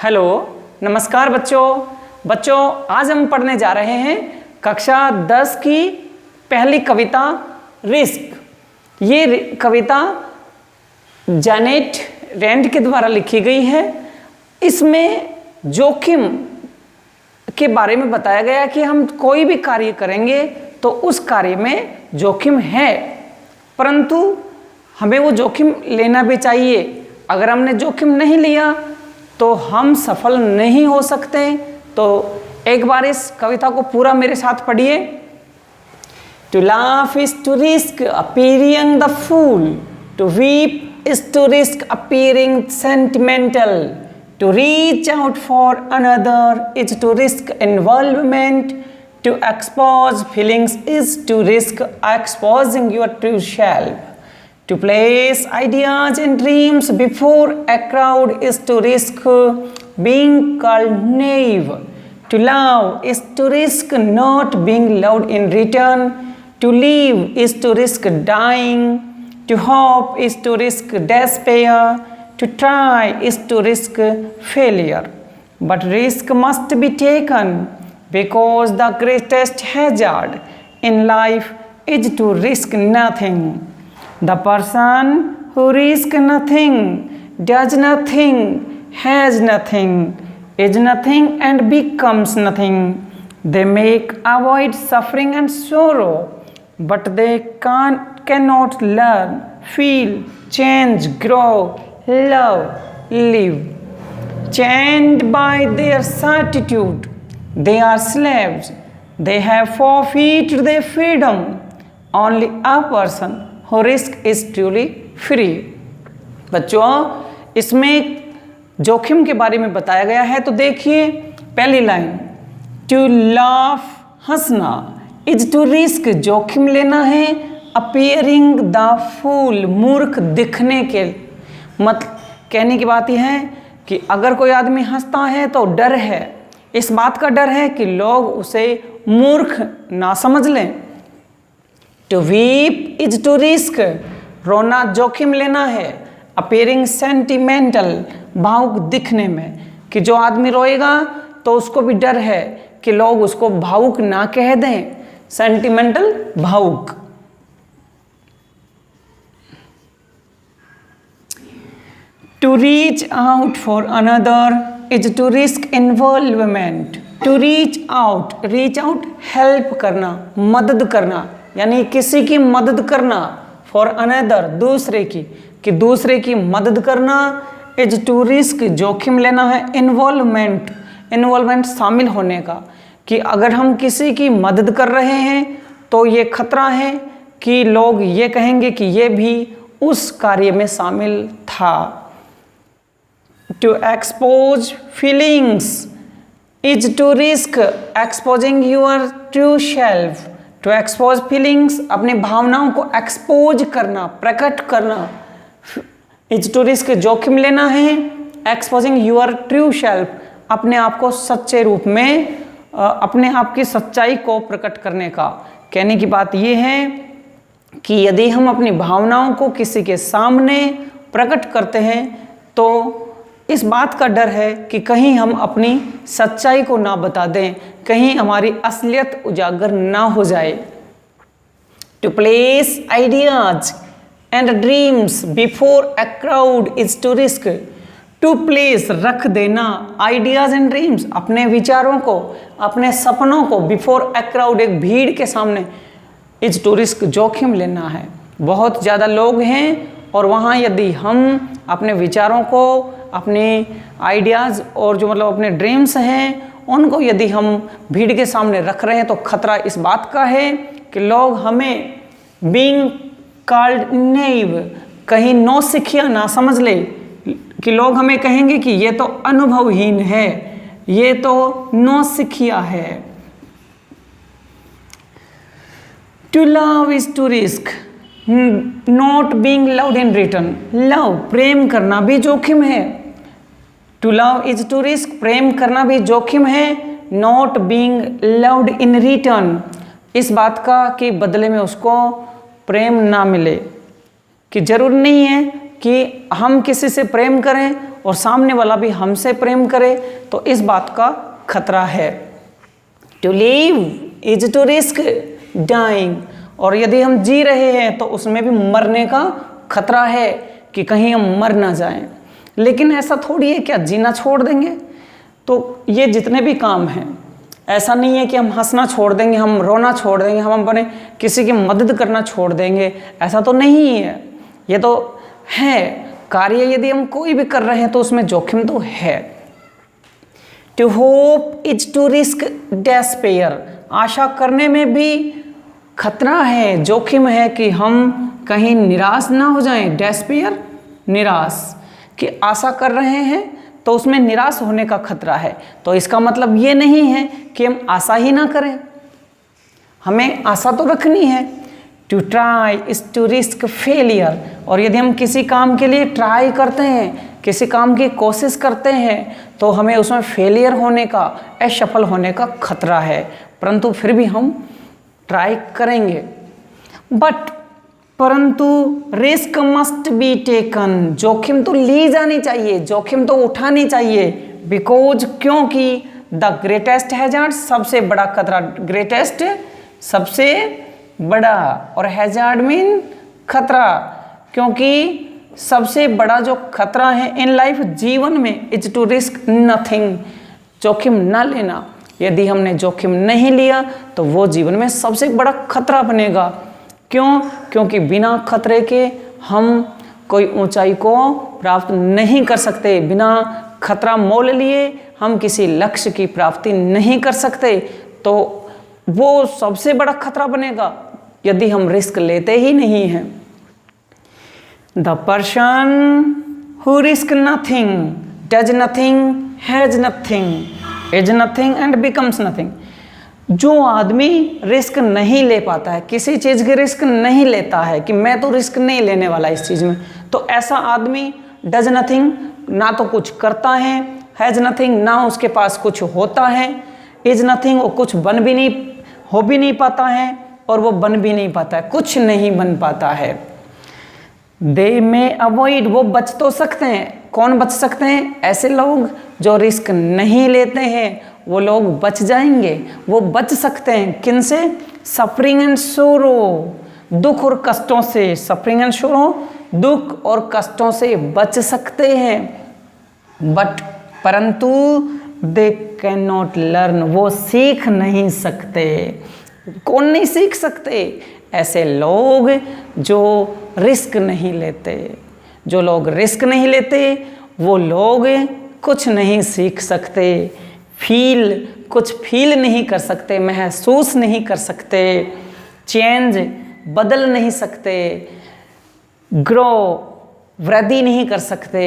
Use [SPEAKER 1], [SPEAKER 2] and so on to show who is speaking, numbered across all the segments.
[SPEAKER 1] Hello, नमस्कार बच्चों आज हम पढ़ने जा रहे हैं कक्षा 10 की पहली कविता रिस्क। ये कविता जैनेट रैंड के द्वारा लिखी गई है। इसमें जोखिम के बारे में बताया गया कि हम कोई भी कार्य करेंगे तो उस कार्य में जोखिम है, परंतु हमें वो जोखिम लेना भी चाहिए। अगर हमने जोखिम नहीं लिया तो हम सफल नहीं हो सकते। तो एक बार इस कविता को पूरा मेरे साथ पढ़िए। To laugh is to risk appearing the fool. To weep is to risk appearing sentimental. To reach out for another is to risk involvement. To expose feelings is to risk exposing your true self. To place ideas and dreams before a crowd is to risk being called naive. To love is to risk not being loved in return. To live is to risk dying. To hope is to risk despair. To try is to risk failure. But risk must be taken because the greatest hazard in life is to risk nothing. The person who risks nothing, does nothing, has nothing, is nothing and becomes nothing. They make avoid suffering and sorrow, but they cannot learn, feel, change, grow, love, live. Chained by their certitude, they are slaves. They have forfeited their freedom. Only a person who risk is truly free. बच्चों, इसमें जोखिम के बारे में बताया गया है। तो देखिए पहली लाइन, टू लाफ हंसना, इज टू रिस्क जोखिम लेना है, अपीयरिंग द फूल मूर्ख दिखने के मत कहने की बात यह है कि अगर कोई आदमी हंसता है तो डर है, इस बात का डर है कि लोग उसे मूर्ख ना समझ लें। To weep is to risk, रोना जोखिम लेना है, अपीयरिंग सेंटिमेंटल भावुक दिखने में, कि जो आदमी रोएगा तो उसको भी डर है कि लोग उसको भावुक ना कह दें, सेंटिमेंटल भावुक। To reach out for another is to risk involvement. To reach out help करना, मदद करना, यानी किसी की मदद करना, फॉर अनदर दूसरे की, कि दूसरे की मदद करना, इज टू रिस्क जोखिम लेना है, इन्वॉल्वमेंट शामिल होने का, कि अगर हम किसी की मदद कर रहे हैं तो ये खतरा है कि लोग ये कहेंगे कि ये भी उस कार्य में शामिल था। To expose feelings is to risk exposing your true self. To expose feelings, अपनी भावनाओं को एक्सपोज करना, प्रकट करना, इज टू रिस्क जोखिम लेना है, एक्सपोजिंग यूर ट्रू सेल्फ, अपने आप को सच्चे रूप में, अपने आप की सच्चाई को प्रकट करने का। कहने की बात यह है कि यदि हम अपनी भावनाओं को किसी के सामने प्रकट करते हैं तो इस बात का डर है कि कहीं हम अपनी सच्चाई को ना बता दें, कहीं हमारी असलियत उजागर ना हो जाए। To place ideas and dreams before a crowd is to risk. To place रख देना, आइडियाज एंड ड्रीम्स अपने विचारों को, अपने सपनों को, बिफोर अ क्राउड एक भीड़ के सामने, इज टू रिस्क जोखिम लेना है। बहुत ज़्यादा लोग हैं और वहाँ यदि हम अपने विचारों को, अपने आइडियाज़ और जो मतलब अपने ड्रीम्स हैं उनको यदि हम भीड़ के सामने रख रहे हैं तो खतरा इस बात का है कि लोग हमें बीइंग कॉल्ड नेइव, कहीं नौसिखिया ना समझ ले, कि लोग हमें कहेंगे कि ये तो अनुभवहीन है, ये तो नौसिखिया है। To love is to risk not being loved in return. Love प्रेम करना भी जोखिम है। To love is to risk, प्रेम करना भी जोखिम है, not being loved in return, इस बात का कि बदले में उसको प्रेम ना मिले, कि जरूर नहीं है कि हम किसी से प्रेम करें और सामने वाला भी हमसे प्रेम करे तो इस बात का खतरा है। To live is to risk dying, और यदि हम जी रहे हैं तो उसमें भी मरने का खतरा है कि कहीं हम मर ना जाएं। लेकिन ऐसा थोड़ी है क्या जीना छोड़ देंगे। तो ये जितने भी काम हैं, ऐसा नहीं है कि हम हंसना छोड़ देंगे, हम रोना छोड़ देंगे, हम अपने किसी की मदद करना छोड़ देंगे, ऐसा तो नहीं है। ये तो है कार्य, यदि हम कोई भी कर रहे हैं तो उसमें जोखिम तो है। To hope is to risk despair, आशा करने में भी खतरा है, जोखिम है कि हम कहीं निराश ना हो जाएं। डेस्पेयर निराश, कि आशा कर रहे हैं तो उसमें निराश होने का खतरा है। तो इसका मतलब ये नहीं है कि हम आशा ही ना करें, हमें आशा तो रखनी है। To try is to risk failure, और यदि हम किसी काम के लिए ट्राई करते हैं, किसी काम की कोशिश करते हैं, तो हमें उसमें फेलियर होने का, असफल होने का खतरा है, परंतु फिर भी हम ट्राई करेंगे। परंतु रिस्क मस्ट बी टेकन, जोखिम तो ली जानी चाहिए, जोखिम तो उठानी चाहिए। बिकॉज, क्योंकि द ग्रेटेस्ट हैजार्ड, सबसे बड़ा खतरा, ग्रेटेस्ट सबसे बड़ा, और हैजार्ड मीन खतरा, क्योंकि सबसे बड़ा जो खतरा है इन लाइफ, जीवन में, इज टू रिस्क नथिंग, जोखिम ना लेना। यदि हमने जोखिम नहीं लिया तो वो जीवन में सबसे बड़ा खतरा बनेगा। क्यों? क्योंकि बिना खतरे के हम कोई ऊंचाई को प्राप्त नहीं कर सकते, बिना खतरा मोल लिए हम किसी लक्ष्य की प्राप्ति नहीं कर सकते। तो वो सबसे बड़ा खतरा बनेगा यदि हम रिस्क लेते ही नहीं हैं। The person who risk nothing does nothing has nothing is nothing and becomes nothing. जो आदमी रिस्क नहीं ले पाता है, किसी चीज़ की रिस्क नहीं लेता है कि मैं तो रिस्क नहीं लेने वाला इस चीज़ में, तो ऐसा आदमी डज नथिंग, ना तो कुछ करता है, हैज़ नथिंग, ना उसके पास कुछ होता है, इज नथिंग, वो कुछ बन भी नहीं, हो भी नहीं पाता है, और वो बन भी नहीं पाता है, कुछ नहीं बन पाता है। दे में अवॉइड, वो बच तो सकते हैं। कौन बच सकते हैं? ऐसे लोग जो रिस्क नहीं लेते हैं, वो लोग बच जाएंगे, वो बच सकते हैं। किन से? सफरिंग एंड सोरो, दुख और कष्टों से। सफरिंग एंड सोरो, दुख और कष्टों से बच सकते हैं। परंतु दे कैन नॉट लर्न, वो सीख नहीं सकते। कौन नहीं सीख सकते? ऐसे लोग जो रिस्क नहीं लेते। जो लोग रिस्क नहीं लेते वो लोग कुछ नहीं सीख सकते, कुछ फील नहीं कर सकते, महसूस नहीं कर सकते, चेंज बदल नहीं सकते, ग्रो वृद्धि नहीं कर सकते,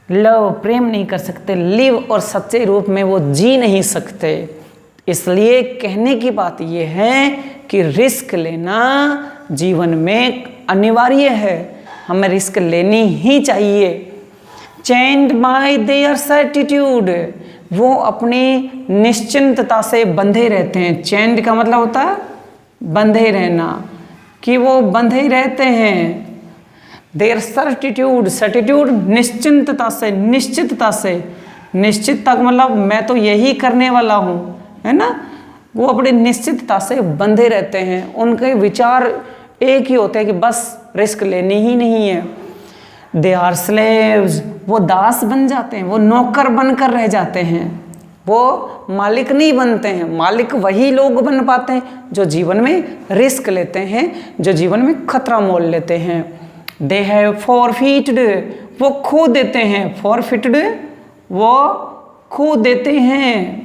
[SPEAKER 1] लव प्रेम नहीं कर सकते, लिव और सच्चे रूप में वो जी नहीं सकते। इसलिए कहने की बात ये है कि रिस्क लेना जीवन में अनिवार्य है, हमें रिस्क लेनी ही चाहिए। चेंड बाय देयर सर्टिट्यूड, वो अपनी निश्चिंतता से बंधे रहते हैं। चेंड का मतलब होता है बंधे रहना, कि वो बंधे रहते हैं। देयर सर्टिट्यूड, सर्टिट्यूड निश्चिंतता से, निश्चितता से, निश्चितता का मतलब मैं तो यही करने वाला हूँ, है ना। वो अपनी निश्चितता से बंधे रहते हैं, उनके विचार एक ही होते हैं कि बस रिस्क लेनी ही नहीं है। दे आर स्लेव्स, वो दास बन जाते हैं, वो नौकर बनकर रह जाते हैं, वो मालिक नहीं बनते हैं। मालिक वही लोग बन पाते हैं जो जीवन में रिस्क लेते हैं, जो जीवन में खतरा मोल लेते हैं। दे हैव फॉरफिटेड, वो खो देते हैं। फॉरफिटेड, वो खो देते हैं,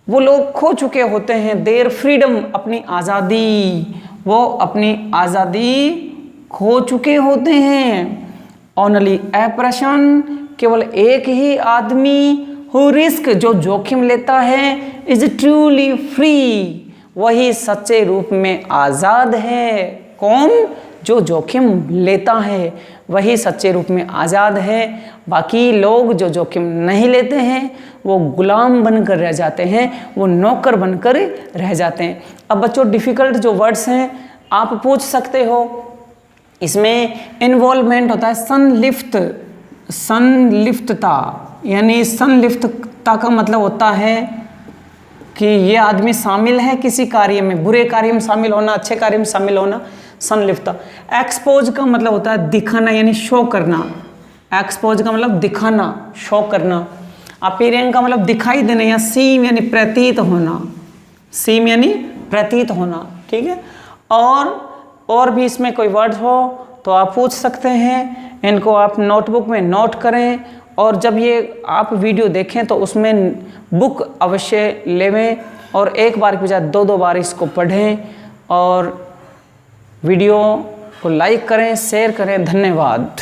[SPEAKER 1] वो लोग खो चुके होते हैं। देयर फ्रीडम, अपनी आज़ादी, वो अपनी आज़ादी खो चुके होते हैं। ओनली ए पर्सन, केवल एक ही आदमी, हु रिस्क, जो जोखिम लेता है, इज ट्रूली फ्री, वही सच्चे रूप में आज़ाद है। कौन? जो जोखिम लेता है वही सच्चे रूप में आज़ाद है। बाकी लोग जो जोखिम नहीं लेते हैं वो गुलाम बनकर रह जाते हैं, वो नौकर बनकर रह जाते हैं। अब बच्चों डिफ़िकल्ट जो वर्ड्स हैं आप पूछ सकते हो इसमें इन्वॉल्वमेंट होता है संलिप्तता, यानी संलिप्तता का मतलब होता है कि ये आदमी शामिल है किसी कार्य में, बुरे कार्य में शामिल होना, अच्छे कार्य में शामिल होना, संलिप्तता। एक्सपोज का मतलब होता है दिखाना, यानी शो करना। एक्सपोज का मतलब दिखाना, शो करना। अपीयरिंग का मतलब दिखाई देना, या सीम यानी प्रतीत होना, सीम यानी प्रतीत होना, ठीक है। और भी इसमें कोई वर्ड हो तो आप पूछ सकते हैं, इनको आप नोटबुक में नोट करें, और जब ये आप वीडियो देखें तो उसमें बुक अवश्य लेवें, और एक बार की बजाय 2-2 बार इसको पढ़ें, और वीडियो को लाइक करें, शेयर करें। धन्यवाद।